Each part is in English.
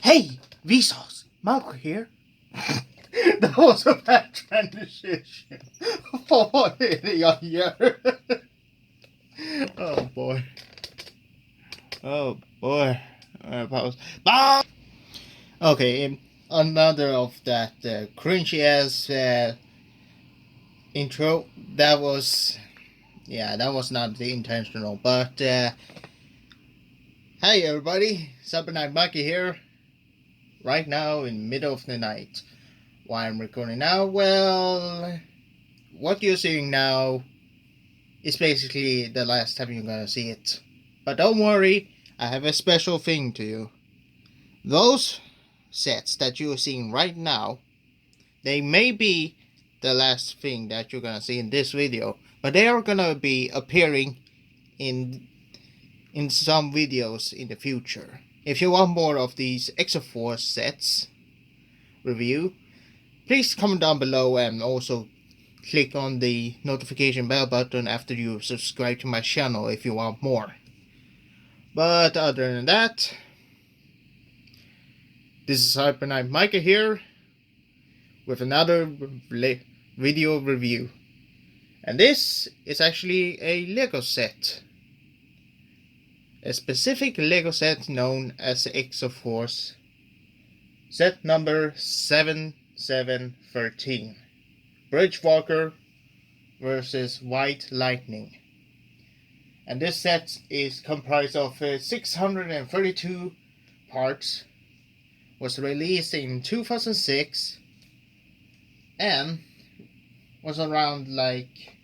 Hey, Vsauce, Malco here. That was a bad transition for what idiot here. Oh boy. Oh boy. Pause. Ah! Okay, another of that cringy ass intro. That was not the intentional, but hey everybody, CyberKnight-Miky here. Right now in middle of the night. Why I'm recording now? Well, what you're seeing now is basically the last time you're gonna see it. But don't worry, I have a special thing to you. Those sets that you're seeing right now, they may be the last thing that you're gonna see in this video, but they are gonna be appearing in some videos in the future. If you want more of these Exo-Force sets review, please comment down below and also click on the notification bell button after you subscribe to my channel if you want more. But other than that, this is CyberKnight-Miky here with another video review. And this is actually a Lego set. A specific Lego set known as Exo-Force set number 7713. Bridge Walker versus White Lightning. And this set is comprised of 632 parts, was released in 2006, and was around like,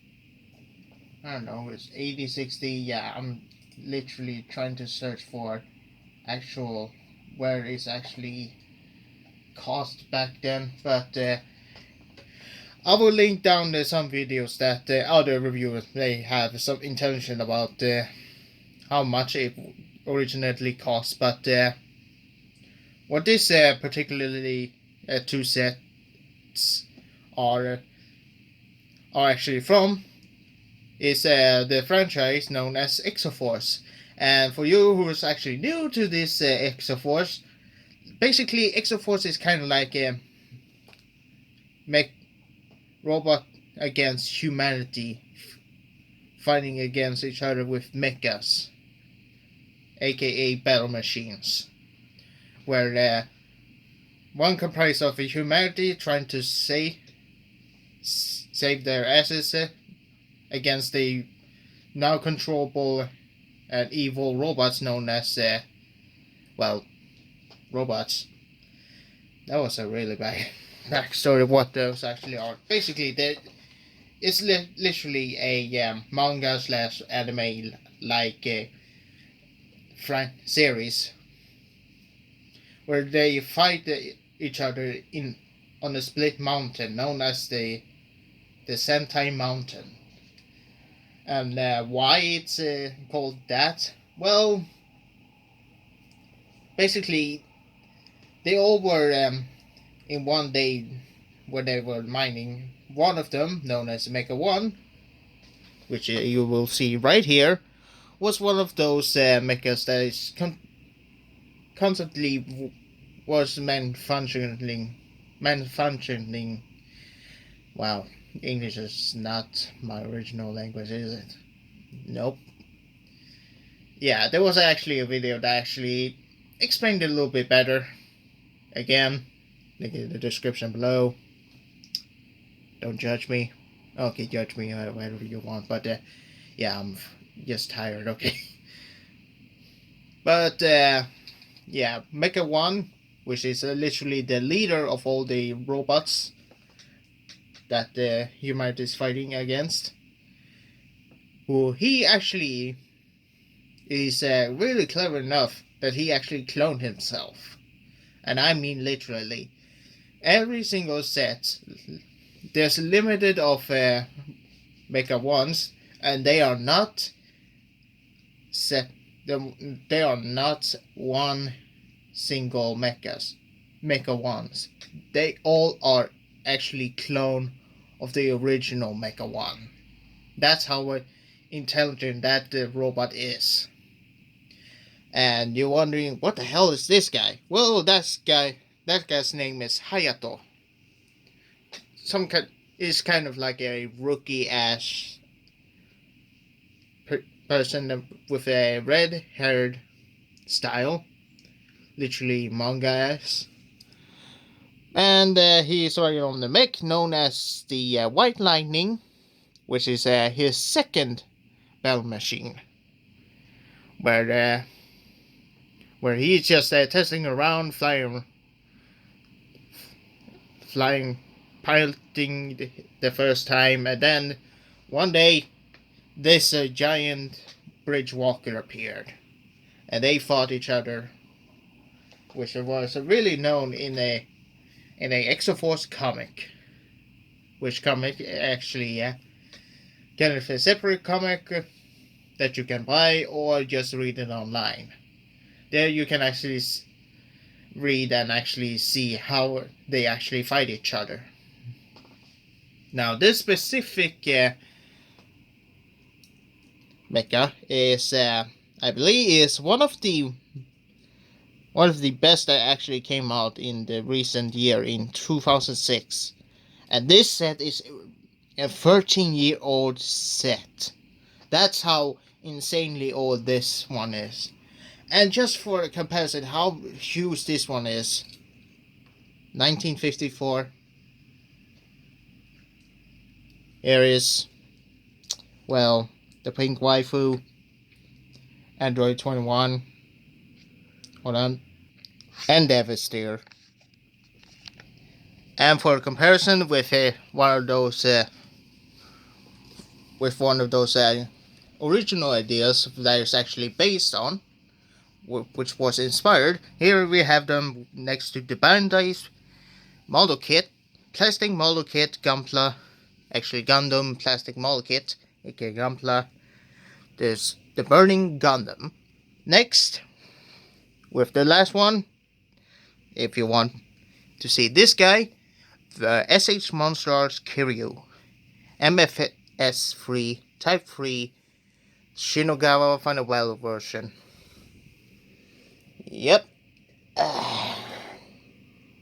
I don't know, it's 80, 60, yeah, I'm literally trying to search for actual, where it's actually cost back then, but I will link down some videos that other reviewers may have some intention about how much it originally cost. But what this particularly two sets are actually from is the franchise known as Exo-Force. And for you who is actually new to this Exo-Force, basically Exo-Force is kind of like a robot against humanity, fighting against each other with mechas, aka battle machines, where one comprised of humanity trying to save their asses against the now controllable and evil robots known as robots. That was a really bad backstory of what those actually are. Basically, it's literally a manga slash anime like series where they fight each other on a split mountain known as the Sentai Mountain. And why it's called that? Well, basically, they all were in one day where they were mining. One of them, known as Mecha 1, which you will see right here, was one of those mechas that is constantly was malfunctioning. Wow, English is not my original language, is it? Nope. Yeah, there was actually a video that actually explained it a little bit better. Again, link in the description below. Don't judge me. Okay, judge me whatever you want, but yeah, I'm just tired, okay? But yeah, Mecha 1, which is literally the leader of all the robots that humanity is fighting against, who he actually is really clever enough that he actually cloned himself. And I mean literally. Every single set, there's limited of Mecha 1s, and they are not set. They are not one single Mecha 1s. They all are actually clone of the original Mecha 1. That's how intelligent that robot is. And you're wondering, what the hell is this guy? Well, that guy's name is Hayato. Is kind of like a rookie ass person with a red-haired style, literally manga ass. And he's working on the mech known as the White Lightning, which is his second battle machine, where he's just testing around, piloting the first time, and then one day this giant Bridge Walker appeared, and they fought each other, which was really known in a Exo-Force comic, which comic actually kind of a separate comic that you can buy or just read it online. There you can actually read and actually see how they actually fight each other. Now, this specific mecha is, I believe, is one of the best that actually came out in the recent year in 2006, and this set is a 13-year-old set. That's how insanely old this one is. And just for a comparison, how huge this one is: 1954. Here is, well, the pink waifu, Android 21. Hold on. And Devastator. And for comparison with one of those original ideas that is actually based on, which was inspired, here we have them next to the Bandai's model kit, plastic model kit, Gunpla, actually Gundam plastic model kit, aka Gunpla. There's the Burning Gundam. Next, with the last one, if you want to see this guy, the SH Monsters Kiryu, MFS3, Type 3, Shinagawa Final Battle version. Yep.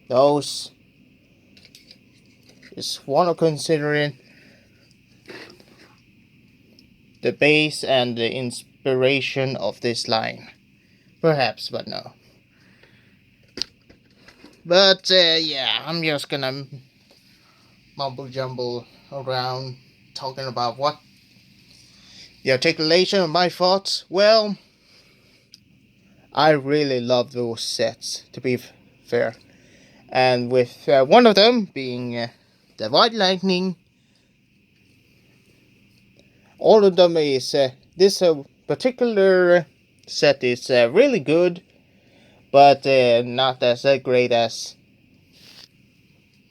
Those is one of considering the base and the inspiration of this line. Perhaps, but no. But yeah, I'm just gonna mumble jumble around talking about what the articulation of my thoughts. Well, I really love those sets, to be fair, and with one of them being the White Lightning. All of them is this particular set is really good, but not as great as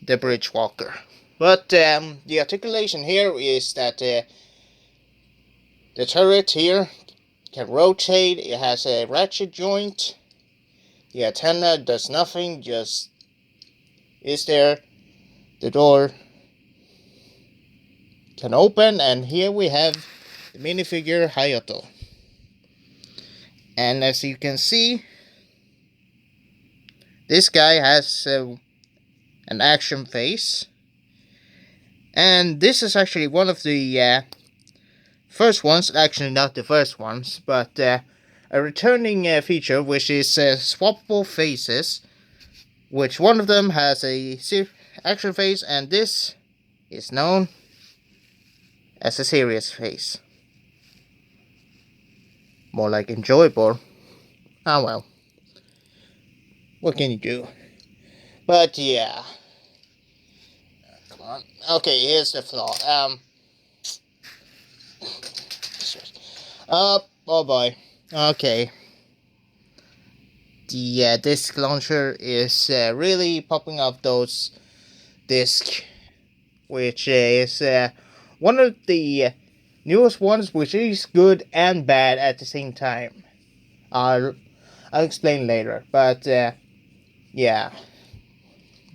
the Bridge Walker. But the articulation here is that the turret here can rotate. It has a ratchet joint. The antenna does nothing, just is there. The door can open, and here we have the minifigure Hayato. And as you can see, this guy has an action face, and this is actually one of the first ones, actually not the first ones, but a returning feature, which is swappable faces, which one of them has a action face, and this is known as a serious face. More like enjoyable. Ah well. What can you do? But yeah. Come on. Okay, here's the flaw. Oh boy. Okay. The disk launcher is really popping up those discs, which is one of the newest ones, which is good and bad at the same time. I'll explain later, but yeah.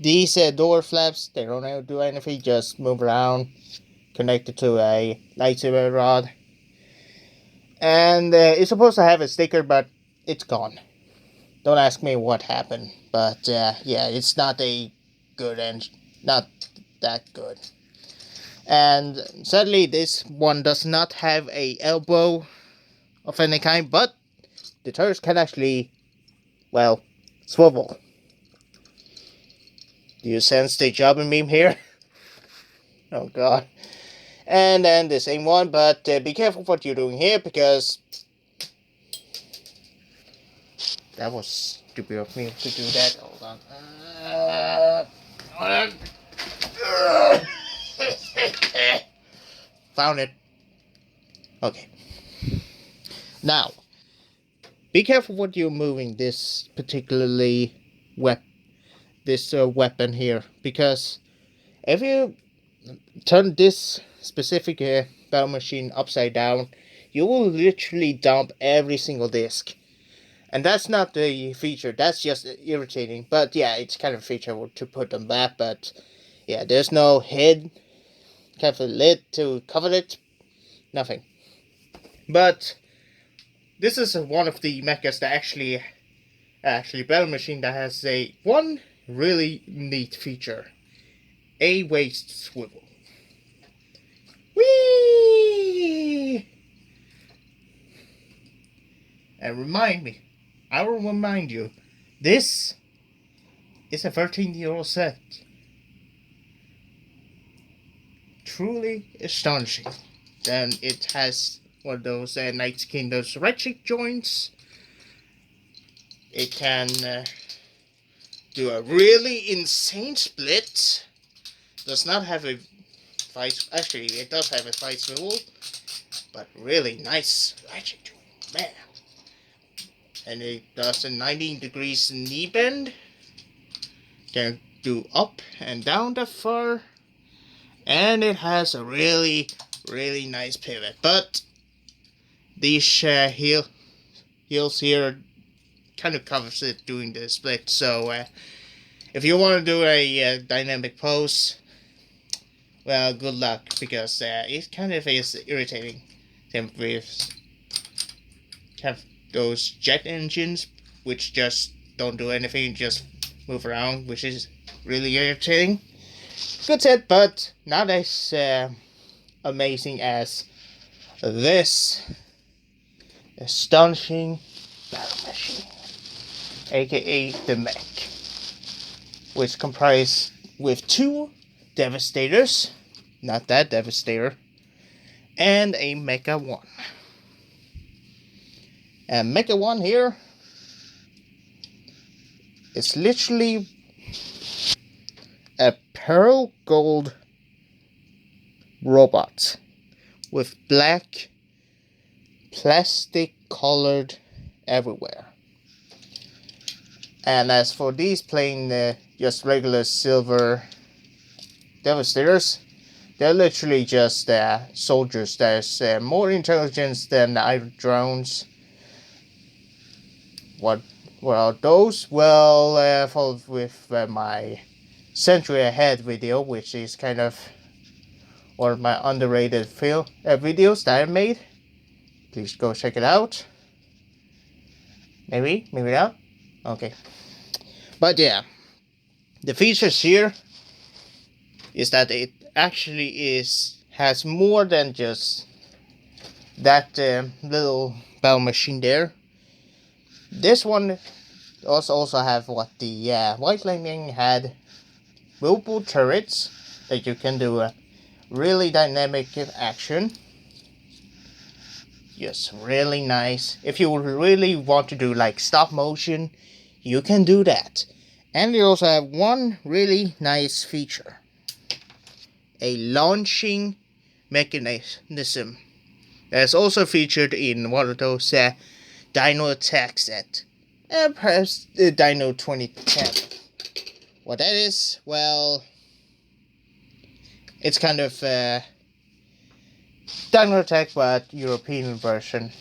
These door flaps, they don't do anything, just move around, connected to a lightsaber rod. And it's supposed to have a sticker, but it's gone. Don't ask me what happened, but yeah, it's not a good engine, not that good. And sadly, this one does not have a elbow of any kind, but the turrets can actually, well, swivel. Do you sense the jobbing meme here? Oh god. And then the same one, but be careful what you're doing here, because that was stupid of me to do that. Hold on. Found it. Okay. Now, be careful what you're moving this particularly weapon here, because if you turn this specific battle machine upside down, you will literally dump every single disc. And that's not the feature, that's just irritating. But yeah, it's kind of a feature to put on that. But yeah, there's no head, kind of a lid to cover it, nothing. But this is one of the mechas that actually battle machine that has one really neat feature: a waist swivel. Whee! And I will remind you, this is a 13-year-old set. Truly astonishing. Then it has one of those Knights Kingdom's ratchet joints. It can do a really insane split. Does not have a actually it does have a fight swivel, but really nice ratchet joint, man. And it does a 90 degrees knee bend. Can do up and down that far. And it has a really nice pivot. But these heels here kind of covers it doing the split. So if you want to do a dynamic pose, well, good luck, because it kind of is irritating. With have those jet engines which just don't do anything, just move around, which is really irritating. Good set, but not as amazing as this astonishing battle machine, aka the mech, which comprised with 2 Devastators, not that Devastator, and a Mecha 1. And Mecha 1 here is literally a pearl gold robot with black plastic colored everywhere. And as for these plain just regular silver Devastators, they're literally just soldiers. There's more intelligence than either drones. What are those? Well, followed with my Century Ahead video, which is kind of one of my underrated videos that I made. Please go check it out. Maybe not. Okay. But yeah, the features here is that it actually has more than just that little battle machine there. This one also have what the White Lightning had: multiple turrets that you can do a really dynamic action. Yes, really nice. If you really want to do like stop motion, you can do that. And you also have one really nice feature: a launching mechanism. That's also featured in one of those Dino Attack set. And perhaps the Dino 2010. What that is, well, it's kind of Dino Attack, but European version.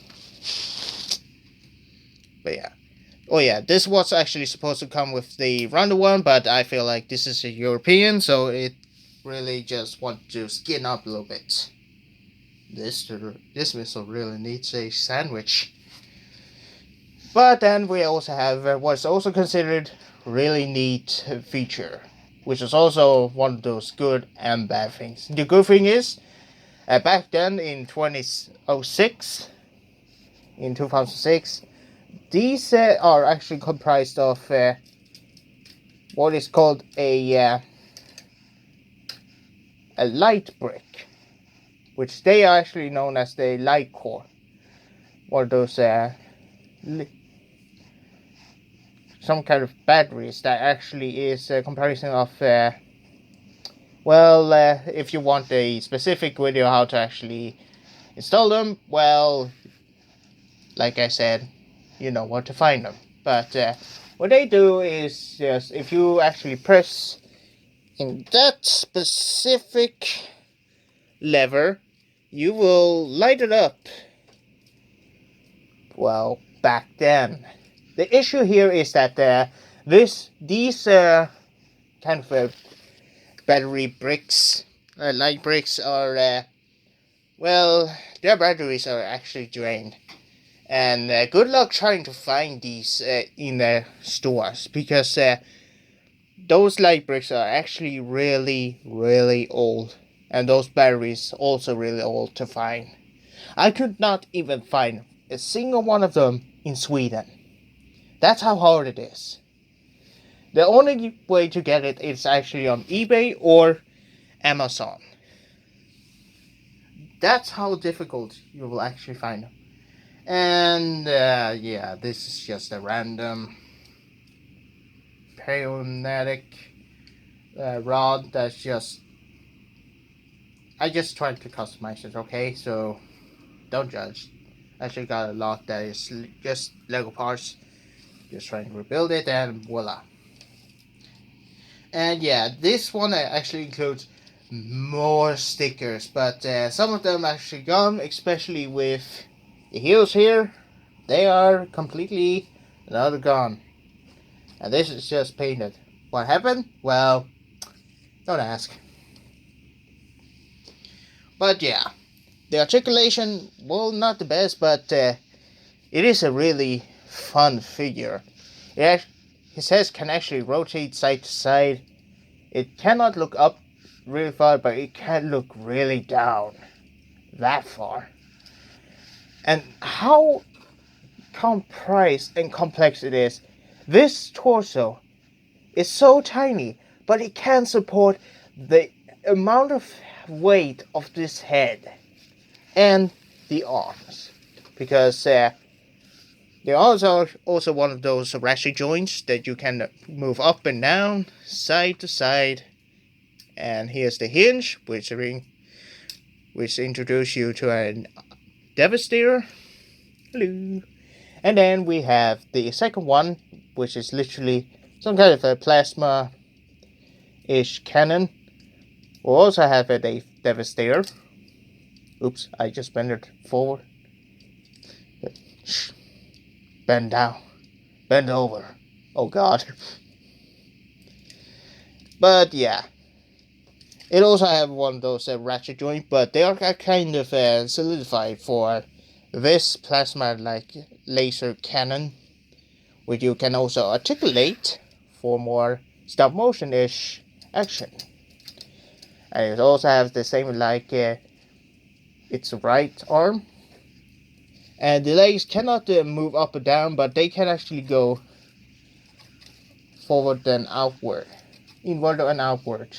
But yeah. Oh yeah, this was actually supposed to come with the Ronda one, but I feel like this is a European, so it really just want to skin up a little bit. This missile really needs a sandwich. But then we also have what's also considered really neat feature, which is also one of those good and bad things. The good thing is, back then in 2006, these are actually comprised of what is called a light brick, which they are actually known as the light core, or those some kind of batteries that actually is a comparison of if you want a specific video how to actually install them, well, like I said, you know where to find them. But what they do is just if you actually press in that specific lever, you will light it up. Well, back then. The issue here is that these kind of battery bricks, light bricks, are their batteries are actually drained. And good luck trying to find these in the stores, because those light bricks are actually really, really old. And those batteries also really old to find. I could not even find a single one of them in Sweden. That's how hard it is. The only way to get it is actually on eBay or Amazon. That's how difficult you will actually find them. And this is just a random pneumatic rod that's just... I just tried to customize it, okay? So don't judge. I actually got a lot that is just Lego parts. Just trying to rebuild it, and voila. And yeah, this one actually includes more stickers, but some of them actually gone, especially with the heels here. They are completely not gone. And this is just painted. What happened? Well, don't ask. But yeah, the articulation, well, not the best, but it is a really fun figure. His head can actually rotate side to side. It cannot look up really far, but it can look really down that far. And how comprised and complex it is. This torso is so tiny, but it can support the amount of weight of this head and the arms, because the arms are also one of those ratchet joints that you can move up and down, side to side. And here's the hinge, which introduces you to a Devastator. Hello. And then we have the second one, which is literally some kind of a plasma-ish cannon. We'll also have a Devastator. Oops, I just bent it forward. Shh. Bend down. Bend over. Oh god. But yeah. It also have one of those ratchet joints, but they are kind of solidified for this plasma-like laser cannon, which you can also articulate for more stop-motion-ish action. And it also has the same like its right arm. And the legs cannot move up or down, but they can actually go forward and outward, inward and outward.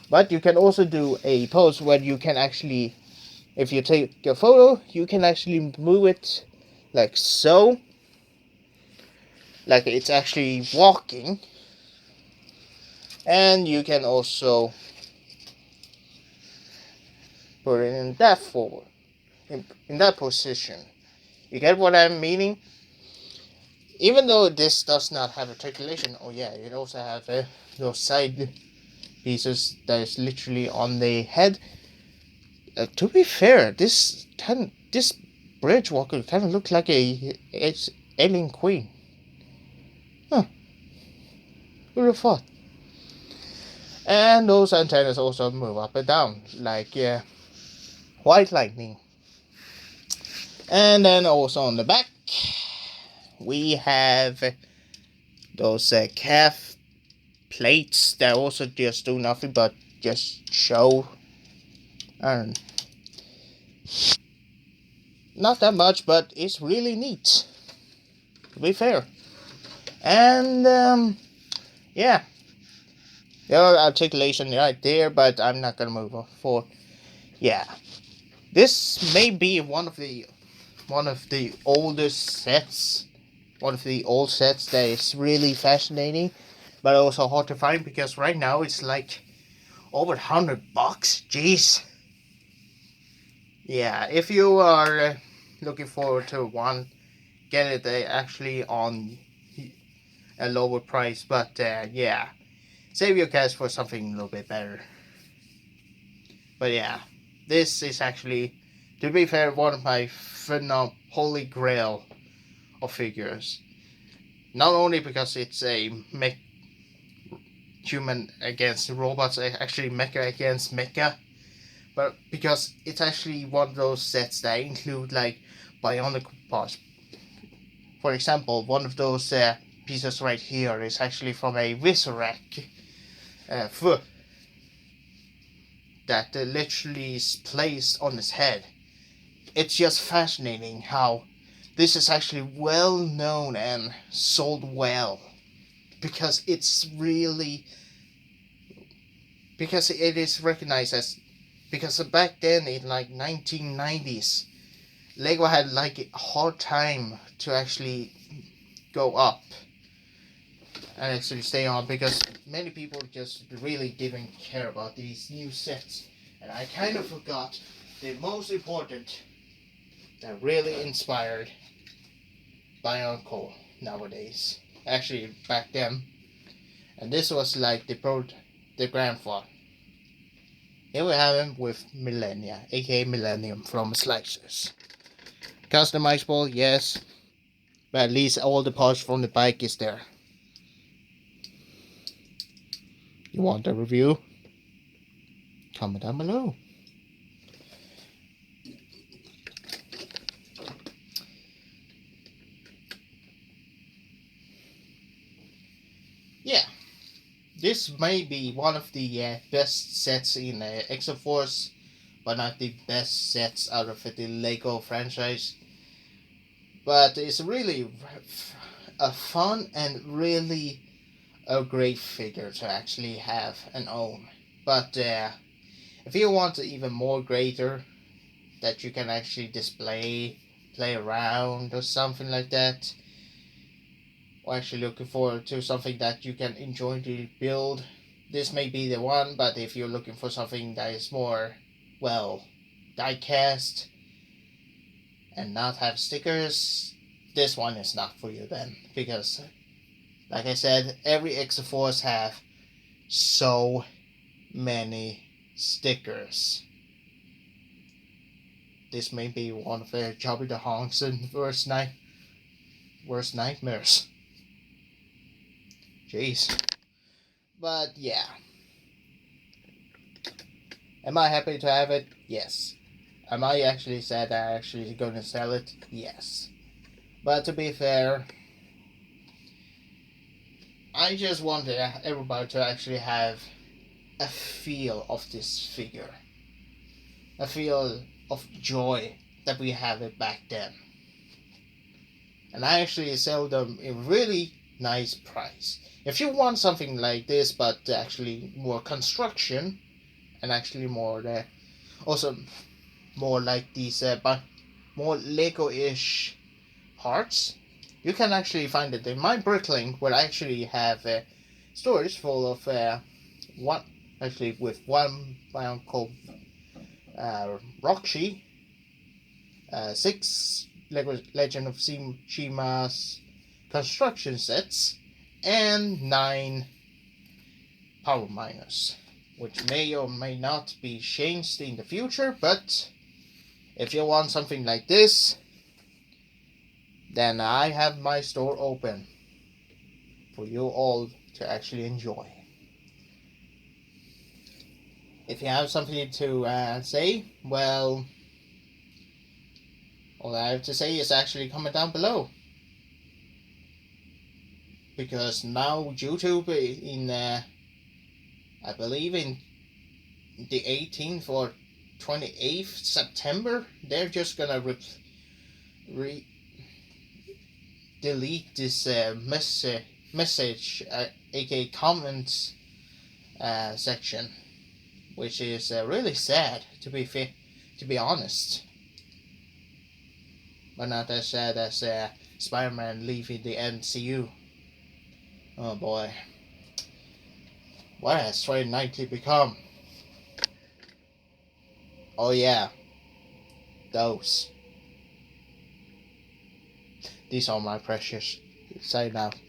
But you can also do a pose where you can actually, if you take a photo, you can actually move it like so, like it's actually walking. And you can also put it in that forward, in that position. You get what I'm meaning? Even though this does not have articulation, oh yeah, it also has those side pieces that is literally on the head. To be fair, this Bridge Walker kind of looks like a alien queen. Huh. Who would have thought? And those antennas also move up and down, like white lightning. And then also on the back, we have those calf plates that also just do nothing but just show. Not that much, but it's really neat, to be fair. And yeah, there are articulation right there, but I'm not gonna move forward. Yeah, this may be one of the oldest sets, one of the old sets that is really fascinating, but also hard to find because right now it's like over $100. Jeez. Yeah, if you are looking forward to one, get it actually on a lower price. But yeah, save your cash for something a little bit better. But yeah, this is actually, to be fair, one of my holy grail of figures. Not only because it's a human against robots, actually mecha against mecha, but because it's actually one of those sets that include like bionic parts. For example, one of those pieces right here is actually from a Viscerac foot that literally is placed on his head. It's just fascinating how this is actually well known and sold well because it's really, because it is recognized as, because back then in like 1990s, Lego had like a hard time to actually go up and actually stay on because many people just really didn't care about these new sets. And I kind of forgot the most important that really inspired Bionicle nowadays. Actually, back then. And this was like the grandfather. Here we have him with Millennia, aka Millennium from Slicers. Customizable, yes, but at least all the parts from the bike is there. You want a review? Comment down below. Yeah, this may be one of the best sets in Exo-Force, but not the best sets out of the Lego franchise. But it's really a fun and really a great figure to actually have and own. But if you want even more greater, that you can actually display, play around or something like that, or actually looking forward to something that you can enjoy to build, this may be the one. But if you're looking for something that is more, well, die-cast and not have stickers, this one is not for you then, because like I said, every Exo-Force have so many stickers. This may be one of their Jobby the Honks and worst nightmares. Jeez. But yeah. Am I happy to have it? Yes. Am I actually sad that I'm actually gonna sell it? Yes. But to be fair, I just want everybody to actually have a feel of this figure. A feel of joy that we have it back then. And I actually sell them a really nice price. If you want something like this, but actually more construction, and actually more also more like these but more Lego-ish parts, you can actually find it in my Bricklink, where I actually have storage full of one, actually with one Bionicle Rockshi, 6 Lego Legend of Shima's construction sets, and 9 power miners, which may or may not be changed in the future. But if you want something like this, then I have my store open for you all to actually enjoy. If you have something to say, well, all I have to say is actually comment down below. because now YouTube in I believe in the 18th or 28th September, they're just gonna delete this message, aka comments section, which is really sad to be honest, but not as sad as Spider-Man leaving the MCU. Oh boy, what has CyberKnight-Miky become? Oh yeah, these are my precious. Say now.